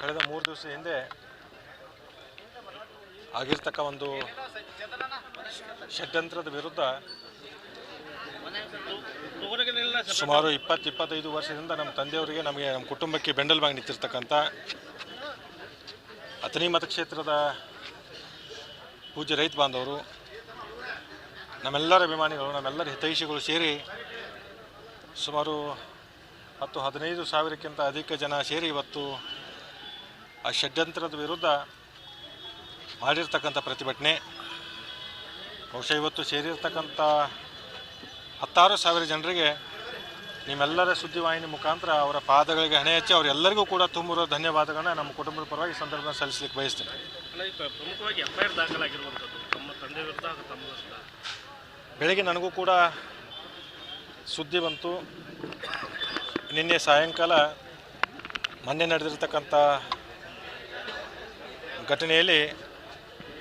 ಕಳೆದ 3 ದಿವಸ ಹಿಂದೆ ಆಗಿರ್ತಕ್ಕ ಒಂದು ಷಡ್ಯಂತ್ರದ ವಿರುದ್ಧ ಸುಮಾರು 20-25 ವರ್ಷದಿಂದ ನಮ್ಮ ತಂದೆಯವರಿಗೆ ನಮ್ಮ ಕುಟುಂಬಕ್ಕೆ ಬೆಂಬಲವಾಗಿ ನಿಂತಿರ್ತಕ್ಕಂಥ ಅಥಣಿ ಮತಕ್ಷೇತ್ರದ ಪೂಜ್ಯ ರೈತ ಬಾಂಧವರು, ನಮ್ಮೆಲ್ಲರ ಅಭಿಮಾನಿಗಳು, ನಮ್ಮೆಲ್ಲರ ಹಿತೈಷಿಗಳು ಸೇರಿ ಸುಮಾರು 10-15 ಸಾವಿರಕ್ಕಿಂತ ಅಧಿಕ ಜನ ಸೇರಿ ಇವತ್ತು ಆ ಷಡ್ಯಂತ್ರದ ವಿರುದ್ಧ ಮಾಡಿರ್ತಕ್ಕಂಥ ಪ್ರತಿಭಟನೆ. ಬಹುಶಃ ಇವತ್ತು ಸೇರಿರ್ತಕ್ಕಂಥ 16,000 ಜನರಿಗೆ ನಿಮ್ಮೆಲ್ಲರ ಸುದ್ದಿವಾಹಿನಿ ಮುಖಾಂತರ ಅವರ ಪಾದಗಳಿಗೆ ಹಣೆ ಹಚ್ಚಿ ಅವರೆಲ್ಲರಿಗೂ ಕೂಡ ತುಂಬಿರೋ ಧನ್ಯವಾದಗಳನ್ನ ನಮ್ಮ ಕುಟುಂಬದ ಪರವಾಗಿ ಸಂದರ್ಭದಲ್ಲಿ ಸಲ್ಲಿಸಲಿಕ್ಕೆ ಬಯಸ್ತೀನಿ. ಪ್ರಮುಖವಾಗಿ ಎಫ್ಐಆರ್ ದಾಖಲಾಗಿರುವಂಥದ್ದು ತಮ್ಮ ತಂದೆ ವಿರುದ್ಧ ತಮ್ಮ ವಿರುದ್ಧ ಬೆಳಗ್ಗೆ ನನಗೂ ಕೂಡ ಸುದ್ದಿ ಬಂತು. ನಿನ್ನೆ ಸಾಯಂಕಾಲ ಮೊನ್ನೆ ನಡೆದಿರ್ತಕ್ಕಂಥ ಘಟನೆಯಲ್ಲಿ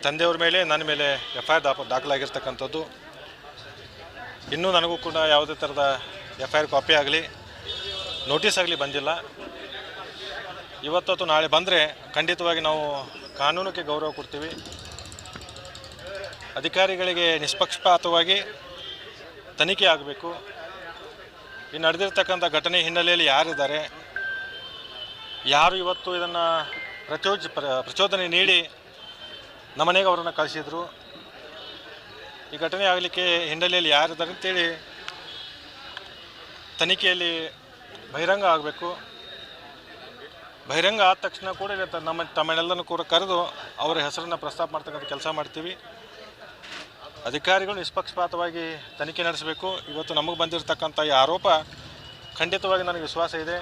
ತಂದೆಯವ್ರ ಮೇಲೆ ನನ್ನ ಮೇಲೆ ಎಫ್ಐಆರ್ ದಾಖಲಾಗಿರ್ತಕ್ಕಂಥದ್ದು. ಇನ್ನೂ ನನಗೂ ಕೂಡ ಯಾವುದೇ ಥರದ ಎಫ್ಐಆರ್ ಕಾಪಿ ಆಗಲಿ ನೋಟಿಸ್ ಆಗಲಿ ಬಂದಿಲ್ಲ. ಇವತ್ತು ನಾಳೆ ಬಂದರೆ ಖಂಡಿತವಾಗಿ ನಾವು ಕಾನೂನಿಗೆ ಗೌರವ ಕೊಡ್ತೀವಿ. ಅಧಿಕಾರಿಗಳಿಗೆ ನಿಷ್ಪಕ್ಷಪಾತವಾಗಿ ತನಿಖೆ ಆಗಬೇಕು. ಈ ನಡೆದಿರ್ತಕ್ಕಂಥ ಘಟನೆ ಹಿನ್ನೆಲೆಯಲ್ಲಿ ಯಾರಿದ್ದಾರೆ, ಯಾರು ಇವತ್ತು ಇದನ್ನು ಪ್ರಚೋದನೆ ನೀಡಿ ನಮ್ಮನೆಗೆ ಅವರನ್ನು ಕಳಿಸಿದರು, ಈ ಘಟನೆ ಆಗಲಿಕ್ಕೆ ಹಿನ್ನೆಲೆಯಲ್ಲಿ ಯಾರಿದ್ದಾರೆ ಅಂತೇಳಿ ತನಿಖೆಯಲ್ಲಿ ಆಗಬೇಕು. ಬಹಿರಂಗ ಆದ ತಕ್ಷಣ ಕೂಡ ತಮ್ಮನ್ನೆಲ್ಲನೂ ಕೂಡ ಕರೆದು ಅವರ ಹೆಸರನ್ನು ಪ್ರಸ್ತಾಪ ಮಾಡ್ತಕ್ಕಂಥ ಕೆಲಸ ಮಾಡ್ತೀವಿ. ಅಧಿಕಾರಿಗಳು ನಿಷ್ಪಕ್ಷಪಾತವಾಗಿ ತನಿಖೆ ನಡೆಸಬೇಕು. ಇವತ್ತು ನಮಗೆ ಬಂದಿರತಕ್ಕಂಥ ಈ ಆರೋಪ ಖಂಡಿತವಾಗಿ ನನಗೆ ವಿಶ್ವಾಸ ಇದೆ,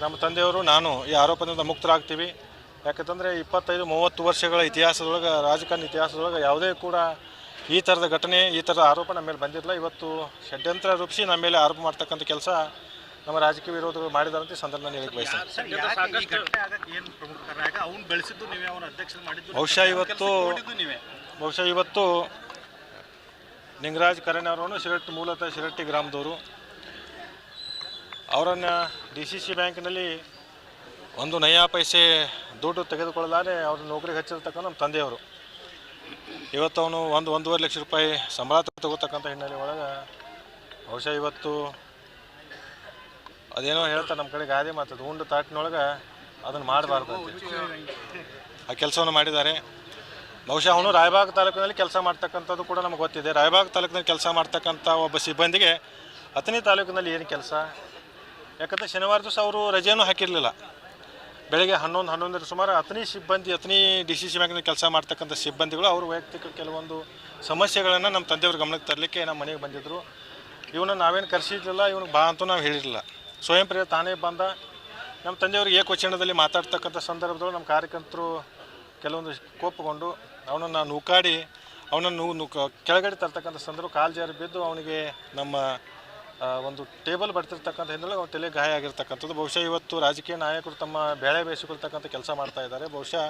ನಮ್ಮ ತಂದೆಯವರು ನಾನು ಈ ಆರೋಪದಿಂದ ಮುಕ್ತರಾಗ್ತೀವಿ. ಯಾಕಂತಂದರೆ 25-30 ವರ್ಷಗಳ ಇತಿಹಾಸದೊಳಗೆ, ರಾಜಕಾರಣ ಇತಿಹಾಸದೊಳಗೆ ಯಾವುದೇ ಕೂಡ ಈ ಥರದ ಘಟನೆ, ಈ ಥರದ ಆರೋಪ ನಮ್ಮ ಮೇಲೆ ಬಂದಿರಲಿಲ್ಲ. ಇವತ್ತು ಷಡ್ಯಂತ್ರ ರೂಪಿಸಿ ನಮ್ಮ ಮೇಲೆ ಆರೋಪ ಮಾಡ್ತಕ್ಕಂಥ ಕೆಲಸ ನಮ್ಮ ರಾಜಕೀಯ ವಿರೋಧಿಗಳು ಮಾಡಿದಾರಂತ ಸಂದರ್ಭದಲ್ಲಿ ಹೇಳಕ್ಕೆ ಬಯಸ್ತೀನಿ. ಬಹುಶಃ ಇವತ್ತು ನಿಂಗರಾಜ್ ಕರೆಣ್ಣವರನ್ನು ಮೂಲತಃ ಶಿರಟ್ಟಿ ಗ್ರಾಮದವರು. ಅವರನ್ನು DCC ಬ್ಯಾಂಕ್ನಲ್ಲಿ ಒಂದು ನಯಾ ಪೈಸೆ ದುಡ್ಡು ತೆಗೆದುಕೊಳ್ಳಲಾರೆ ಅವ್ರ ನೌಕರಿಗೆ ಹಚ್ಚಿರ್ತಕ್ಕಂಥ ನಮ್ಮ ತಂದೆಯವರು. ಇವತ್ತು ಅವನು 1-1.5 ಲಕ್ಷ ರೂಪಾಯಿ ಸಂಬಳ ತಗೋತಕ್ಕಂಥ ಹಿನ್ನೆಲೆ ಒಳಗೆ ಬಹುಶಃ ಇವತ್ತು ಅದೇನೋ ಹೇಳ್ತಾರೆ ನಮ್ಮ ಕಡೆ ಗಾದೆ ಮಾತದು, ಉಂಡು ತಾಟಿನೊಳಗೆ ಅದನ್ನು ಮಾಡಬಾರ್ದು ಅಂತ ಆ ಕೆಲಸವನ್ನು ಮಾಡಿದ್ದಾರೆ. ಬಹುಶಃ ಅವನು ರಾಯಬಾಗ ತಾಲೂಕಿನಲ್ಲಿ ಕೆಲಸ ಮಾಡ್ತಕ್ಕಂಥದ್ದು ಕೂಡ ನಮಗೆ ಗೊತ್ತಿದೆ. ರಾಯಬಾಗ ತಾಲೂಕಿನಲ್ಲಿ ಕೆಲಸ ಮಾಡ್ತಕ್ಕಂಥ ಒಬ್ಬ ಸಿಬ್ಬಂದಿಗೆ ಅಥಣಿ ತಾಲೂಕಿನಲ್ಲಿ ಏನು ಕೆಲಸ? ಯಾಕಂದರೆ ಶನಿವಾರ ದಿವಸ ಅವರು ರಜೆಯೂ ಹಾಕಿರಲಿಲ್ಲ. ಬೆಳಗ್ಗೆ 11 ಸುಮಾರು ಅಥಣಿ DCC ಬ್ಯಾಂಕ್ನಲ್ಲಿ ಕೆಲಸ ಮಾಡ್ತಕ್ಕಂಥ ಸಿಬ್ಬಂದಿಗಳು ಅವರು ವೈಯಕ್ತಿಕ ಕೆಲವೊಂದು ಸಮಸ್ಯೆಗಳನ್ನು ನಮ್ಮ ತಂದೆಯವ್ರ ಗಮನಕ್ಕೆ ತರಲಿಕ್ಕೆ ನಮ್ಮ ಮನೆಗೆ ಬಂದಿದ್ದರು. ಇವನು ನಾವೇನು ಕರೆಸಿರಲಿಲ್ಲ, ಇವನು ಬಾ ಅಂತೂ ನಾವು ಹೇಳಿರಲಿಲ್ಲ. ಸ್ವಯಂ ಪ್ರೇರಿತ ತಾನೇ ಬಂದ. ನಮ್ಮ ತಂದೆಯವ್ರಿಗೆ ಏಕವಚನದಲ್ಲಿ ಮಾತಾಡ್ತಕ್ಕಂಥ ಸಂದರ್ಭದೊಳಗೆ ನಮ್ಮ ಕಾರ್ಯಕರ್ತರು ಕೆಲವೊಂದು ಕೋಪಗೊಂಡು ಅವನನ್ನು ನೂಕಾಡಿ ಅವನನ್ನು ಕೆಳಗಡೆ ತರ್ತಕ್ಕಂಥ ಸಂದರ್ಭ ಕಾಲು ಜಾರಿ ಬಿದ್ದು ಅವನಿಗೆ ನಮ್ಮ ಒಂದು ಟೇಬಲ್ ಬಡ್ತಿರ್ತಕ್ಕಂಥ ಹಿನ್ನೆಲೆ ಅವ್ನು ತಲೆ ಗಾಯ ಆಗಿರ್ತಕ್ಕಂಥದ್ದು. ಬಹುಶಃ ಇವತ್ತು ರಾಜಕೀಯ ನಾಯಕರು ತಮ್ಮ ಬೇಳೆ ಬೇಯಿಸಿಕೊಳ್ತಕ್ಕಂಥ ಕೆಲಸ ಮಾಡ್ತಾ ಇದ್ದಾರೆ. ಬಹುಶಃ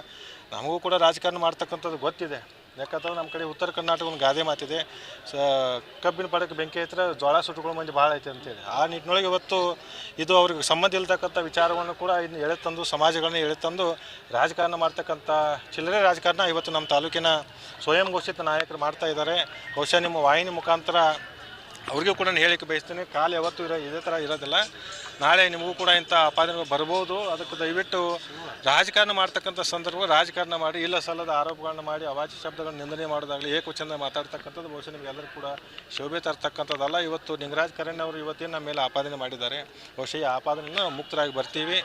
ನಮಗೂ ಕೂಡ ರಾಜಕಾರಣ ಮಾಡ್ತಕ್ಕಂಥದ್ದು ಗೊತ್ತಿದೆ. ಯಾಕಂತಂದ್ರೆ ನಮ್ಮ ಕಡೆ ಉತ್ತರ ಕರ್ನಾಟಕ ಒಂದು ಗಾದೆ ಮಾತಿದೆ, ಕಬ್ಬಿನ ಪಡಕ್ಕೆ ಬೆಂಕಿ ಹತ್ತಿರ ಜೋಳ ಸುಟ್ಟುಕೊಳ್ಳೋ ಮಂದಿ ಭಾಳ ಐತೆ ಅಂತೇಳಿ. ಆ ನಿಟ್ಟಿನೊಳಗೆ ಇವತ್ತು ಇದು ಅವ್ರಿಗೆ ಸಂಬಂಧ ಇಲ್ತಕ್ಕಂಥ ವಿಚಾರವನ್ನು ಕೂಡ ಇದನ್ನು ಎಳೆತಂದು, ಸಮಾಜಗಳನ್ನ ಎಳೆತಂದು ರಾಜಕಾರಣ ಮಾಡ್ತಕ್ಕಂಥ ಚಿಲ್ಲರೆ ರಾಜಕಾರಣ ಇವತ್ತು ನಮ್ಮ ತಾಲೂಕಿನ ಸ್ವಯಂ ಘೋಷಿತ ನಾಯಕರು ಮಾಡ್ತಾ ಇದ್ದಾರೆ. ಬಹುಶಃ ನಿಮ್ಮ ವಾಹಿನಿ ಮುಖಾಂತರ ಅವ್ರಿಗೂ ಕೂಡ ನಾನು ಹೇಳಿಕೆ ಬಯಸ್ತೀನಿ, ಕಾಲ ಯಾವತ್ತೂ ಇದೇ ಥರ ಇರೋದಿಲ್ಲ. ನಾಳೆ ನಿಮಗೂ ಕೂಡ ಇಂಥ ಆಪಾದನೆಗಳು ಬರ್ಬೋದು. ಅದಕ್ಕೆ ದಯವಿಟ್ಟು ರಾಜಕಾರಣ ಮಾಡ್ತಕ್ಕಂಥ ಸಂದರ್ಭ ರಾಜಕಾರಣ ಮಾಡಿ ಇಲ್ಲ ಸಲ್ಲದ ಆರೋಪಗಳನ್ನ ಮಾಡಿ ಅವಾಚ್ಯ ಶಬ್ದಗಳನ್ನ ನಿಂದನೆ ಮಾಡೋದಾಗಲಿ ಏಕವಚನ ಮಾತಾಡ್ತಕ್ಕಂಥದ್ದು ಬಹುಶಃ ನಿಮಗೆಲ್ಲರೂ ಕೂಡ ಶೋಭೆ ತರ್ತಕ್ಕಂಥದ್ದಲ್ಲ. ಇವತ್ತು ನಿಂಗರಾಜ್ ಕರೆಣ್ಣವರು ಇವತ್ತೇನು ನಮ್ಮ ಮೇಲೆ ಆಪಾದನೆ ಮಾಡಿದ್ದಾರೆ. ಬಹುಶಃ ಈ ಆಪಾದನೆಯನ್ನು ಮುಕ್ತರಾಗಿ ಬರ್ತೀವಿ.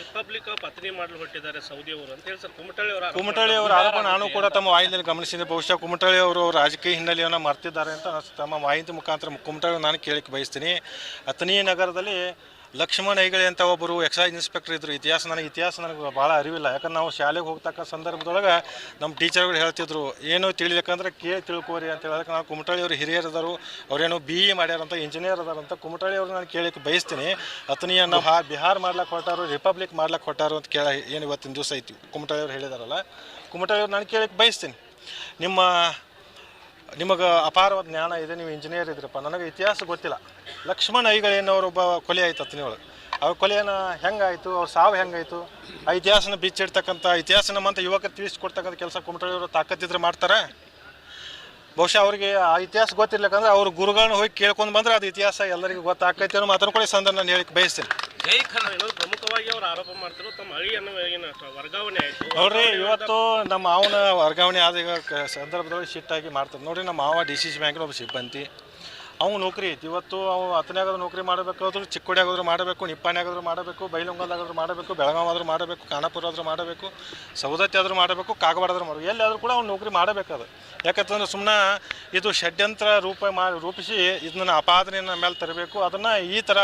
ರಿಪಬ್ಲಿಕ್ ಆಫ್ ಅಥಣಿ ಮಾಡಲು ಹೊರಟಿದ್ದಾರೆ ಸೌದಿ ಅವರು ಅಂತ ಹೇಳಿ ಸರ್ ಕುಮಟಳ್ಳಿ ಅವರ ಆರೋಪ ನಾನು ಕೂಡ ತಮ್ಮ ವಾಹಿನಿಯಲ್ಲಿ ಗಮನಿಸಿದೆ. ಬಹುಶಃ ಕುಮಟಳ್ಳಿ ಅವರು ರಾಜಕೀಯ ಹಿನ್ನೆಲೆಯನ್ನು ಮರ್ತಿದ್ದಾರೆ ಅಂತ ತಮ್ಮ ವಾಹಿನಿ ಮುಖಾಂತರ ಕುಮಟಳ್ಳಿ ನಾನು ಕೇಳಕ್ಕೆ ಬಯಸ್ತೀನಿ. ಅಥಣಿ ನಗರದಲ್ಲಿ ಲಕ್ಷ್ಮಣ ಐಗಳೆ ಅಂತ ಒಬ್ಬರು ಎಕ್ಸೈಸ್ ಇನ್ಸ್ಪೆಕ್ಟರ್ ಇದ್ದರು. ಇತಿಹಾಸ ನನಗೆ ಭಾಳ ಅರಿವಿಲ್ಲ. ಯಾಕಂದ್ರೆ ನಾವು ಶಾಲೆಗೆ ಹೋಗ್ತಕ್ಕ ಸಂದರ್ಭದೊಳಗೆ ನಮ್ಮ ಟೀಚರ್ಗಳು ಹೇಳ್ತಿದ್ರು, ಏನು ತಿಳಿಬೇಕಂದ್ರೆ ಕೇಳಿ ತಿಳ್ಕೋರಿ ಅಂತ ಹೇಳೋದಕ್ಕೆ ನಾವು ಕುಮಟಳ್ಳಿ ಅವರು ಹಿರಿಯರದಾರು, ಅವರೇನು BE ಮಾಡ್ಯಾರಂತ, ಇಂಜಿನಿಯರ್ ಅದಾರಂತ. ಕುಮಟಳ್ಳಿ ಅವ್ರು ನಾನು ಕೇಳಕ್ಕೆ ಬಯಸ್ತೀನಿ. ಅಥಣಿಯನ್ನು ಬಿಹಾರ್ ಮಾಡ್ಲಿಕ್ಕೆ ಹೊರಟಾರು, ರಿಪಬ್ಲಿಕ್ ಮಾಡ್ಲಿಕ್ಕೆ ಹೊರಟಾರು ಅಂತ ಏನು ಇವತ್ತಿನ ದಿವಸ ಐತಿ ಕುಮಟಳ್ಳಿ ಅವ್ರು ಹೇಳಿದಾರಲ್ಲ, ಕುಮಟಳ್ಳಿ ಅವ್ರು ನಾನು ಕೇಳಕ್ಕೆ ಬಯಸ್ತೀನಿ. ನಿಮಗೆ ಅಪಾರವಾದ ಜ್ಞಾನ ಇದೆ, ನೀವು ಇಂಜಿನಿಯರ್ ಇದ್ರಪ್ಪ, ನನಗೆ ಇತಿಹಾಸ ಗೊತ್ತಿಲ್ಲ. ಲಕ್ಷ್ಮಣ ಐಗಳೇನವರೊಬ್ಬ ಕೊಲೆ ಆಯ್ತು ಅಥಣಿ ಒಳಗೆ. ಅವ್ರ ಕೊಲೆಯನ್ನು ಹೆಂಗಾಯಿತು, ಅವ್ರ ಸಾವು ಹೆಂಗಾಯಿತು, ಆ ಇತಿಹಾಸನ ಬಿಚ್ಚಿಡ್ತಕ್ಕಂಥ ಇತಿಹಾಸ ನಮ್ಮಂಥ ಯುವಕರು ತಿಳಿಸ್ಕೊಡ್ತಕ್ಕಂಥ ಕೆಲಸ ಕುಮಟಳ್ಳಿಯವರು ತಾಕತ್ತಿದ್ರೆ ಮಾಡ್ತಾರೆ. ಬಹುಶಃ ಅವರಿಗೆ ಆ ಇತಿಹಾಸ ಗೊತ್ತಿರ್ಲಿಕ್ಕಂದ್ರೆ ಅವ್ರ ಗುರುಗಳನ್ನ ಹೋಗಿ ಕೇಳ್ಕೊಂಡು ಬಂದ್ರೆ ಅದು ಇತಿಹಾಸ ಎಲ್ಲರಿಗೂ ಗೊತ್ತಾಕೈತೆ ಅನ್ನೋ ಮಾತನ್ನು ಕೂಡ ಈ ಸಂದರ್ಭ ನಾನು ಹೇಳಿಕ್ಕೆ ಬಯಸ್ತೀನಿ. ಪ್ರಮುಖವಾಗಿ ಅವರು ಆರೋಪ ಮಾಡ್ತಿರೋ ತಮ್ಮ ಅಳಿಯನ್ನು ವರ್ಗಾವಣೆ ಆಯಿತು ನೋಡ್ರಿ, ಇವತ್ತು ನಮ್ಮ ಮಾವನ ವರ್ಗಾವಣೆ ಆದ ಈಗ ಸಂದರ್ಭದೊಳಗೆ ಶಿಟ್ಟಾಗಿ ಮಾಡ್ತಾರೆ. ನೋಡ್ರಿ, ನಮ್ಮ ಮಾವ DCC ಬ್ಯಾಂಕಿನ ಒಬ್ಬ ಸಿಬ್ಬಂದಿ, ಅವ್ನು ನೌಕರಿ ಐತಿ. ಇವತ್ತು ಅವು ಹತ್ತನೇಗಾದ್ರೂ ನೌಕರಿ ಮಾಡಬೇಕಾದ್ರೂ, ಚಿಕ್ಕೋಡಿ ಆಗೋದ್ರೂ ಮಾಡಬೇಕು, ನಿಪ್ಪಾಣಿ ಆಗೋದ್ರೂ ಮಾಡಬೇಕು, ಬೈಲೊಂಗಲ್ದಾಗಾದ್ರೂ ಮಾಡಬೇಕು, ಬೆಳಗಾವಿ ಆದ್ರೂ ಮಾಡಬೇಕು, ಖಾನಾಪುರ ಆದ್ರೂ ಮಾಡಬೇಕು, ಸವದತ್ತಿ ಆದ್ರೂ ಮಾಡಬೇಕು, ಕಾಗವಾಡ ಆದ್ರೂ ಮಾಡಬೇಕು, ಎಲ್ಲಾದರೂ ಕೂಡ ಅವ್ನು ನೌಕರಿ ಮಾಡಬೇಕದು. ಯಾಕಂತಂದ್ರೆ ಸುಮ್ಮನೆ ಇದು ಷಡ್ಯಂತ್ರ ರೂಪಿಸಿ ಇದನ್ನ ಅಪಾದನೆಯನ್ನು ಮೇಲೆ ತರಬೇಕು. ಅದನ್ನು ಈ ಥರ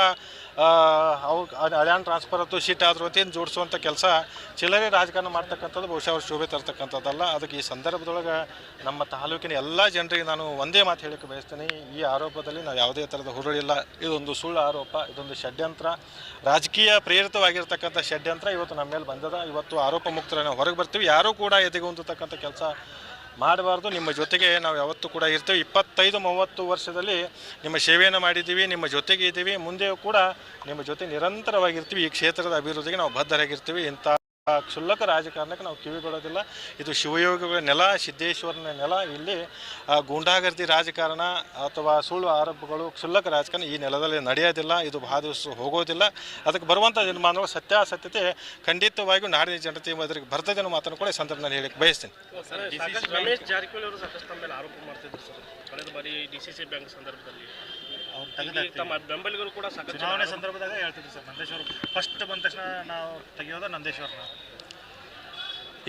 ಅವು ಅಡ್ಯಾನ್ ಟ್ರಾನ್ಸ್ಫರ್ ಆಯ್ತು, ಶೀಟ್ ಆದರೂ ಅಂತ ಜೋಡಿಸುವಂಥ ಕೆಲಸ ಚಿಲ್ಲರೆ ರಾಜಕಾರಣ ಮಾಡ್ತಕ್ಕಂಥದ್ದು ಬಹುಶಃ ಅವ್ರು ಶೋಭೆ ತರ್ತಕ್ಕಂಥದ್ದಲ್ಲ. ಅದಕ್ಕೆ ಈ ಸಂದರ್ಭದೊಳಗೆ ನಮ್ಮ ತಾಲೂಕಿನ ಎಲ್ಲ ಜನರಿಗೆ ನಾನು ಒಂದೇ ಮಾತು ಹೇಳಕ್ಕೆ ಬಯಸ್ತೀನಿ, ಈ ಆರೋಪದಲ್ಲಿ ನಾವು ಯಾವುದೇ ಥರದ ಹುರುಳಿಲ್ಲ. ಇದೊಂದು ಸುಳ್ಳು ಆರೋಪ, ಇದೊಂದು ಷಡ್ಯಂತ್ರ, ರಾಜಕೀಯ ಪ್ರೇರಿತವಾಗಿರ್ತಕ್ಕಂಥ ಷಡ್ಯಂತ್ರ ಇವತ್ತು ನಮ್ಮ ಮೇಲೆ ಬಂದದ. ಇವತ್ತು ಆರೋಪ ಮುಕ್ತರ ನಾವು ಹೊರಗೆ ಬರ್ತೀವಿ, ಯಾರೂ ಕೂಡ ಎದೆಗುಂದತಕ್ಕಂಥ ಕೆಲಸ ಮಾಡಬಾರ್ದು. ನಿಮ್ಮ ಜೊತೆಗೆ ನಾವು ಯಾವತ್ತೂ ಕೂಡ ಇರ್ತೀವಿ. 25-30 ವರ್ಷದಲ್ಲಿ ನಿಮ್ಮ ಸೇವೆಯನ್ನು ಮಾಡಿದ್ದೀವಿ, ನಿಮ್ಮ ಜೊತೆಗೆ ಇದ್ದೀವಿ, ಮುಂದೆಯೂ ಕೂಡ ನಿಮ್ಮ ಜೊತೆ ನಿರಂತರವಾಗಿರ್ತೀವಿ. ಈ ಕ್ಷೇತ್ರದ ಅಭಿವೃದ್ಧಿಗೆ ನಾವು ಬದ್ಧರಾಗಿರ್ತೀವಿ. ಇಂಥ ಕ್ಷುಲ್ಲಕ ರಾಜಕಾರಣಕ್ಕೆ ನಾವು ಕಿವಿಗೊಡೋದಿಲ್ಲ. ಇದು ಶಿವಯೋಗಿಗಳ ನೆಲ, ಸಿದ್ದೇಶ್ವರನ ನೆಲ. ಇಲ್ಲಿ ಗೂಂಡಾಗರ್ದಿ ರಾಜಕಾರಣ ಅಥವಾ ಸುಳ್ಳು ಆರೋಪಗಳು, ಕ್ಷುಲ್ಲಕ ರಾಜಕಾರಣ ಈ ನೆಲದಲ್ಲಿ ನಡೆಯೋದಿಲ್ಲ. ಇದು ಬಹಳ ದಿವಸ ಹೋಗೋದಿಲ್ಲ. ಅದಕ್ಕೆ ಬರುವಂಥ ನಿರ್ಮಾಣಗಳು ಸತ್ಯಾಸತ್ಯತೆ ಖಂಡಿತವಾಗಿಯೂ ನಾಡಿನ ಜನತೆ ಅದಕ್ಕೆ ಬರ್ತದೆ ಅನ್ನೋ ಮಾತನ್ನು ಕೂಡ ಈ ಸಂದರ್ಭದಲ್ಲಿ ಹೇಳಕ್ಕೆ ಬಯಸ್ತೀನಿ. ರಮೇಶ್ ಜಾರಕಿಹೊಳಿ ಅವರು ಸಾಕಷ್ಟು ನಮ್ಮ ಮೇಲೆ ಆರೋಪ ಮಾಡ್ತಿದ್ರು ಸರ್. ಕಳೆದ ಬಾರಿ DCC ಬ್ಯಾಂಕ್ ಸಂದರ್ಭದಲ್ಲಿ ತಮ್ಮ ಬೆಂಬಲಿಗರು ಕೂಡ ಸಾಕಷ್ಟು ಚುನಾವಣೆ ಸಂದರ್ಭದಾಗ ಹೇಳ್ತಿದ್ರು ಸರ್, ನಂದೇಶ್ವರ ಫಸ್ಟ್ ಬಂದ ತಕ್ಷಣ ನಾವು ತೆಗೆಯೋದು ನಂದೇಶ್ವರನ.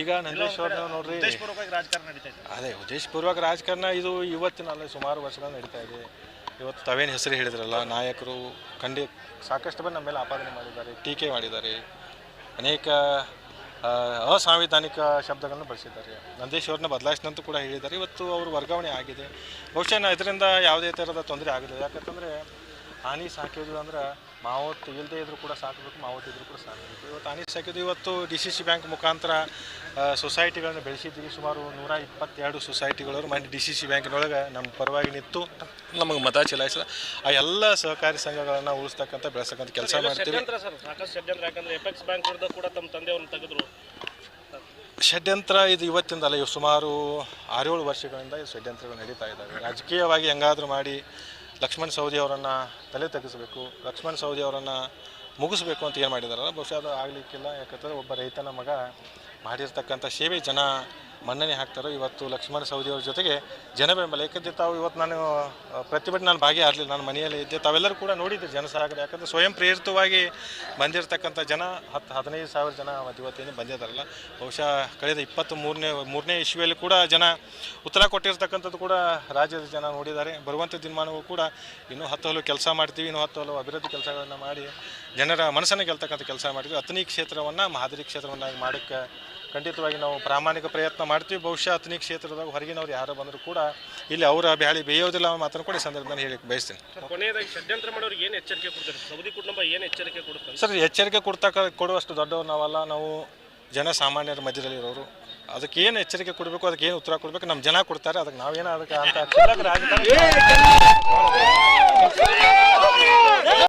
ಈಗ ನಂದೇಶ್ವರನ ನೋಡ್ರಿ, ಉದ್ದೇಶಪೂರ್ವಕವಾಗಿ ರಾಜಕಾರಣ ನಡೀತಾ ಇದೆ. ಅದೇ ಉದ್ದೇಶಪೂರ್ವಕ ರಾಜಕಾರಣ ಇದು ಇವತ್ತಿನಲ್ಲ, ಸುಮಾರು ವರ್ಷಗಳು ನಡೀತಾ ಇದೆ. ಇವತ್ತು ತಾವೇನು ಹೆಸರು ಹೇಳಿದ್ರಲ್ಲ, ನಾಯಕರು ಸಾಕಷ್ಟು ಬಂದು ನಮ್ಮ ಮೇಲೆ ಆಪಾದನೆ ಮಾಡಿದ್ದಾರೆ, ಟೀಕೆ ಮಾಡಿದ್ದಾರೆ, ಅನೇಕ ಅಸಾಂವಿಧಾನಿಕ ಶಬ್ದಗಳನ್ನು ಬಳಸಿದ್ದಾರೆ. ನಂದೇಶ್ವರನ ಬದಲಾಯಿಸಿದಂತೂ ಕೂಡ ಹೇಳಿದ್ದಾರೆ. ಇವತ್ತು ಅವರು ವರ್ಗಾವಣೆ ಆಗಿದೆ. ಬಹುಶಃ ಇದರಿಂದ ಯಾವುದೇ ಥರದ ತೊಂದರೆ ಆಗಿದೆ. ಯಾಕಂತಂದರೆ ಆನೆ ಸಾಕಿದ್ರು ಅಂದ್ರೆ ಮಾವತ್ತು ಇಲ್ಲದೆ ಇದ್ರೂ ಕೂಡ ಸಾಕಬೇಕು, ಮಾವತ್ತು ಇದ್ರೂ ಕೂಡ ಸಾಕಬೇಕು. ಇವತ್ತು ಆನೆ ಸಾಕಿದ್ದು ಇವತ್ತು DCC ಬ್ಯಾಂಕ್ ಮುಖಾಂತರ ಸೊಸೈಟಿಗಳನ್ನು ಬೆಳೆಸಿದ್ದೀವಿ. ಸುಮಾರು 122 ಸೊಸೈಟಿಗಳವರು ಮಾಡಿ DCC ಬ್ಯಾಂಕಿನೊಳಗೆ ನಮ್ಮ ಪರವಾಗಿ ನಿಂತು ನಮಗೆ ಮತ ಚಲಾಯಿಸಿದ ಆ ಎಲ್ಲ ಸಹಕಾರಿ ಸಂಘಗಳನ್ನು ಉಳಿಸ್ತಕ್ಕಂಥ ಬೆಳೆಸ್ತಕ್ಕಂಥ ಕೆಲಸ ಮಾಡ್ತೀವಿ. ಸಾಕಷ್ಟು ಷಡ್ಯಂತ್ರ, ಯಾಕಂದ್ರೆ ಎಪೆಕ್ಸ್ ಬ್ಯಾಂಕ್ ವಿರುದ್ಧ ಕೂಡ ತಮ್ಮ ತಂದೆಯವ್ರನ್ನ ತೆಗೆದ್ರು. ಷಡ್ಯಂತ್ರ ಇದು ಇವತ್ತಿಂದಲ್ಲ, ಇವು ಸುಮಾರು 6-7 ವರ್ಷಗಳಿಂದ ಈ ಷಡ್ಯಂತ್ರಗಳು ನಡೀತಾ ಇದ್ದಾವೆ. ರಾಜಕೀಯವಾಗಿ ಹೆಂಗಾದರೂ ಮಾಡಿ ಲಕ್ಷ್ಮಣ್ ಸವದಿ ಅವರನ್ನು ತಲೆ ತೆಗೆಸಬೇಕು, ಲಕ್ಷ್ಮಣ್ ಸವದಿ ಅವರನ್ನು ಮುಗಿಸ್ಬೇಕು ಅಂತ ಏನು ಮಾಡಿದಾರಲ್ಲ, ಬಹುಶಃ ಅದು ಆಗಲಿಕ್ಕಿಲ್ಲ. ಯಾಕಂದರೆ ಒಬ್ಬ ರೈತನ ಮಗ ಮಾಡಿರ್ತಕ್ಕಂಥ ಸೇವೆ ಜನ ಮನ್ನಣೆ ಹಾಕ್ತಾರೋ. ಇವತ್ತು ಲಕ್ಷ್ಮಣ ಸವದಿ ಅವ್ರ ಜೊತೆಗೆ ಜನ ಬೆಂಬಲ. ಯಾಕಂದರೆ ತಾವು ಇವತ್ತು ನಾನು ಪ್ರತಿಭಟನೆ ನಾನು ಭಾಗಿಯಾಗಲಿಲ್ಲ, ನಾನು ಮನೆಯಲ್ಲೇ ಇದ್ದೆ. ತಾವೆಲ್ಲರೂ ಕೂಡ ನೋಡಿದ್ದೆ ಜನಸಾಗರ. ಯಾಕಂದರೆ ಸ್ವಯಂ ಪ್ರೇರಿತವಾಗಿ ಬಂದಿರತಕ್ಕಂಥ ಜನ 10-15 ಸಾವಿರ ಜನ ಇವತ್ತೇನು ಬಂದಿದ್ದಾರಲ್ಲ. ಬಹುಶಃ ಕಳೆದ 23ನೇ ಇಸ್ವಿಯಲ್ಲಿ ಕೂಡ ಜನ ಉತ್ತರ ಕೊಟ್ಟಿರ್ತಕ್ಕಂಥದ್ದು ಕೂಡ ರಾಜ್ಯದ ಜನ ನೋಡಿದ್ದಾರೆ. ಬರುವಂಥ ದಿನಮಾನವೂ ಕೂಡ ಇನ್ನೂ 10 ಹಲವು ಕೆಲಸ ಮಾಡ್ತೀವಿ, ಇನ್ನೂ 10 ಹಲವು ಅಭಿವೃದ್ಧಿ ಕೆಲಸಗಳನ್ನು ಮಾಡಿ ಜನರ ಮನಸ್ಸನ್ನು ಗೆಲ್ತಕ್ಕಂಥ ಕೆಲಸ ಮಾಡಿದ್ವಿ. ಅಥಣಿ ಕ್ಷೇತ್ರವನ್ನು ಮಾದರಿ ಕ್ಷೇತ್ರವನ್ನಾಗಿ ಮಾಡೋಕ್ಕೆ ಖಂಡಿತವಾಗಿ ನಾವು ಪ್ರಾಮಾಣಿಕ ಪ್ರಯತ್ನ ಮಾಡ್ತೀವಿ. ಬಹುಶಃ ಅಥಣಿ ಕ್ಷೇತ್ರದಾಗ ಹೊರಗಿನವ್ರು ಯಾರು ಬಂದರೂ ಕೂಡ ಇಲ್ಲಿ ಅವರ ಬ್ಯಾಳಿ ಬೇಯೋದಿಲ್ಲ ಮಾತನ್ನು ಕೂಡ ಈ ಸಂದರ್ಭದಲ್ಲಿ ಹೇಳಕ್ಕೆ ಬಯಸ್ತೀನಿ. ಕೊನೆಯದಾಗಿ ಷಡ್ಯಂತ್ರ ಮಾಡೋರಿಗೆ ಏನು ಎಚ್ಚರಿಕೆ ಕೊಡ್ತಾರೆ? ಸೌದಿ ಕುಟುಂಬ ಏನು ಎಚ್ಚರಿಕೆ ಕೊಡುತ್ತೆ ಸರ್? ಎಚ್ಚರಿಕೆ ಕೊಡುವಷ್ಟು ದೊಡ್ಡವರು ನಾವಲ್ಲ, ನಾವು ಜನಸಾಮಾನ್ಯರ ಮಧ್ಯದಲ್ಲಿರೋರು. ಅದಕ್ಕೆ ಏನು ಎಚ್ಚರಿಕೆ ಕೊಡಬೇಕು, ಅದಕ್ಕೆ ಏನು ಉತ್ತರ ಕೊಡಬೇಕು ನಮ್ಮ ಜನ ಕೊಡ್ತಾರೆ. ಅದಕ್ಕೆ ನಾವೇನೋ ಅದಕ್ಕೆ ಅಂತ ರಾಜಕಾರಣ